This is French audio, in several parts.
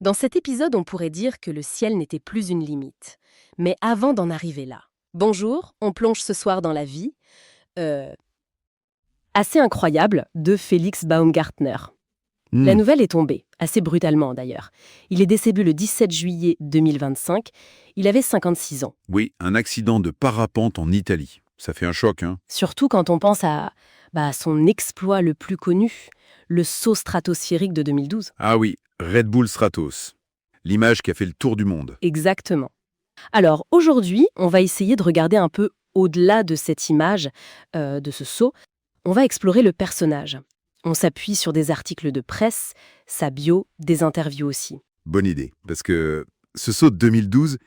Dans cet épisode, on pourrait dire que le ciel n'était plus une limite. Mais avant d'en arriver là, bonjour, on plonge ce soir dans la vie euh, assez incroyable de Félix Baumgartner. La Hmm. nouvelle est tombée, assez brutalement d'ailleurs. Il est décédé le 17 juillet 2025. Il avait 56 ans. Oui, un accident de parapente en Italie. Ça fait un choc, hein. Surtout quand on pense à son exploit le plus connu, le saut stratosphérique de 2012. Ah oui, Red Bull Stratos. L'image qui a fait le tour du monde. Exactement. Alors aujourd'hui, on va essayer de regarder un peu au-delà de cette image, de ce saut. On va explorer le personnage. On s'appuie sur des articles de presse, sa bio, des interviews aussi. Bonne idée, parce que ce saut de 2012,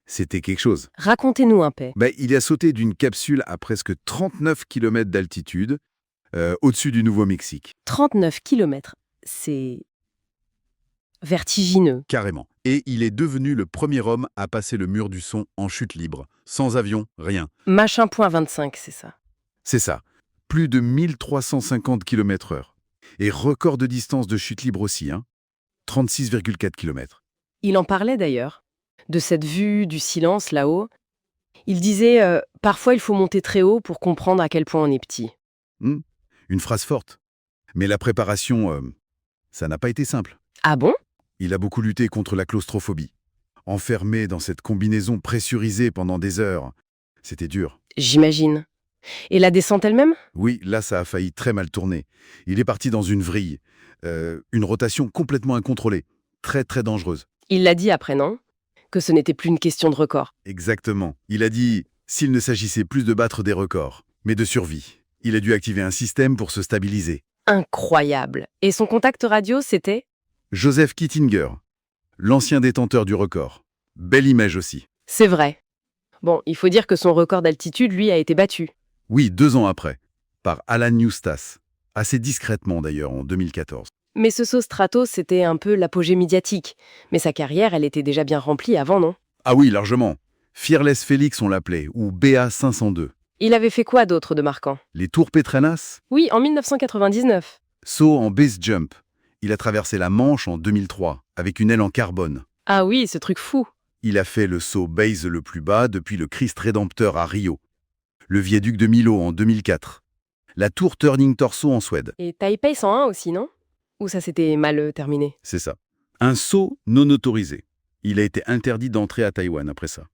c'était quelque chose. Racontez-nous un peu. Il a sauté d'une capsule à presque 39 km d'altitude, au-dessus du Nouveau-Mexique. 39 kilomètres, c'est vertigineux. Carrément. Et il est devenu le premier homme à passer le mur du son en chute libre. Sans avion, rien. Machin point 25, c'est ça. C'est ça. Plus de 1350 km/h. Et record de distance de chute libre aussi, hein. 36,4 km. Il en parlait d'ailleurs, de cette vue, du silence là-haut. Il disait parfois il faut monter très haut pour comprendre à quel point on est petit. Une phrase forte. Mais la préparation, ça n'a pas été simple. Ah bon? Il a beaucoup lutté contre la claustrophobie. Enfermé dans cette combinaison pressurisée pendant des heures. C'était dur. J'imagine. Et la descente elle-même? Oui, là, ça a failli très mal tourner. Il est parti dans une vrille. Une rotation complètement incontrôlée. Très, très dangereuse. Il l'a dit après, non? Que ce n'était plus une question de record. Exactement. Il a dit, s'il ne s'agissait plus de battre des records, mais de survie. Il a dû activer un système pour se stabiliser. Incroyable. Et son contact radio, c'était? Joseph Kittinger, l'ancien détenteur du record. Belle image aussi. C'est vrai. Bon, il faut dire que son record d'altitude, lui, a été battu. Oui, 2 ans après, par Alan Eustace. Assez discrètement d'ailleurs, en 2014. Mais ce saut Stratos, c'était un peu l'apogée médiatique. Mais sa carrière, elle était déjà bien remplie avant, non? Ah oui, largement. Fearless Félix, on l'appelait, ou BA 502. Il avait fait quoi d'autre de marquant? Les Tours Petranas, Oui, en 1999. saut en base jump. Il a traversé la Manche en 2003, avec une aile en carbone. Ah oui, ce truc fou. Il a fait le saut base le plus bas depuis le Christ Rédempteur à Rio. Le viaduc de Milo en 2004. La tour Turning Torso en Suède. Et Taipei 101 aussi, non? Ou ça s'était mal terminé? C'est ça. Un saut non autorisé. Il a été interdit d'entrer à Taïwan après ça.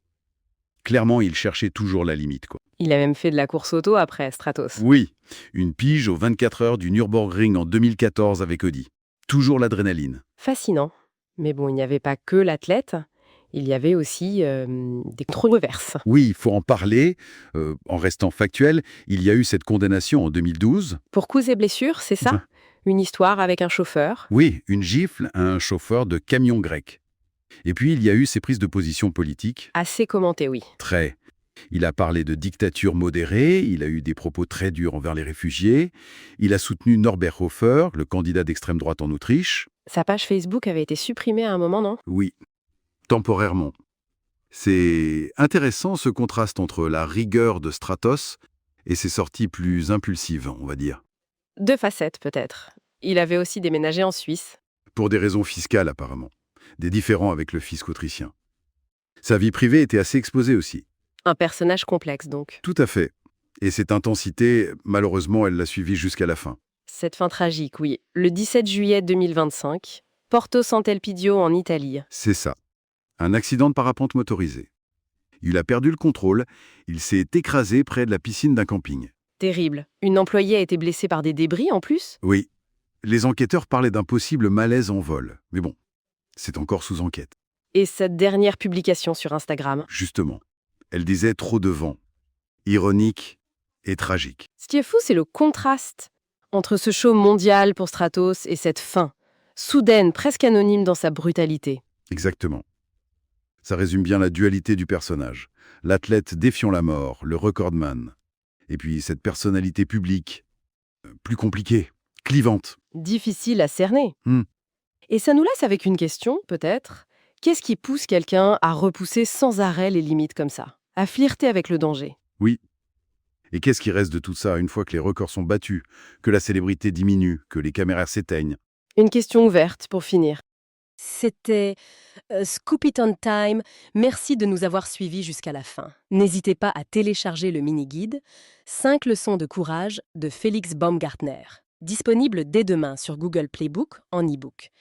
Clairement, il cherchait toujours la limite, quoi. Il a même fait de la course auto après Stratos. Oui, une pige aux 24 heures du Nürburgring en 2014 avec Audi. Toujours l'adrénaline. Fascinant. Mais bon, il n'y avait pas que l'athlète, il y avait aussi des controverses. Oui, il faut en parler. En restant factuel, il y a eu cette condamnation en 2012. Pour coups et blessures, c'est ça? Une histoire avec un chauffeur? Oui, une gifle à un chauffeur de camion grec. Et puis, il y a eu ces prises de position politiques. Assez commenté, oui. Très. Il a parlé de dictature modérée, il a eu des propos très durs envers les réfugiés, il a soutenu Norbert Hofer, le candidat d'extrême droite en Autriche. Sa page Facebook avait été supprimée à un moment, non? Oui, temporairement. C'est intéressant ce contraste entre la rigueur de Stratos et ses sorties plus impulsives, on va dire. Deux facettes, peut-être. Il avait aussi déménagé en Suisse. Pour des raisons fiscales apparemment. Des différends avec le fisc autrichien. Sa vie privée était assez exposée aussi. Un personnage complexe, donc. Tout à fait. Et cette intensité, malheureusement, elle l'a suivi jusqu'à la fin. Cette fin tragique, oui. Le 17 juillet 2025, Porto Sant'Elpidio en Italie. C'est ça. Un accident de parapente motorisé. Il a perdu le contrôle, il s'est écrasé près de la piscine d'un camping. Terrible. Une employée a été blessée par des débris en plus? Oui, les enquêteurs parlaient d'un possible malaise en vol. Mais bon, c'est encore sous enquête. Et cette dernière publication sur Instagram. Justement, elle disait trop de vent. Ironique et tragique. Ce qui est fou, c'est le contraste entre ce show mondial pour Stratos et cette fin, soudaine, presque anonyme dans sa brutalité. Exactement. Ça résume bien la dualité du personnage. L'athlète défiant la mort, le recordman. Et puis cette personnalité publique, plus compliquée, clivante. Difficile à cerner. Hmm. Et ça nous laisse avec une question, peut-être. Qu'est-ce qui pousse quelqu'un à repousser sans arrêt les limites comme ça? À flirter avec le danger? Oui. Et qu'est-ce qui reste de tout ça une fois que les records sont battus, que la célébrité diminue, que les caméras s'éteignent? Une question ouverte, pour finir. C'était Scoop It on Time. Merci de nous avoir suivis jusqu'à la fin. N'hésitez pas à télécharger le mini-guide 5 leçons de courage de Félix Baumgartner, disponible dès demain sur Google Playbook en e-book.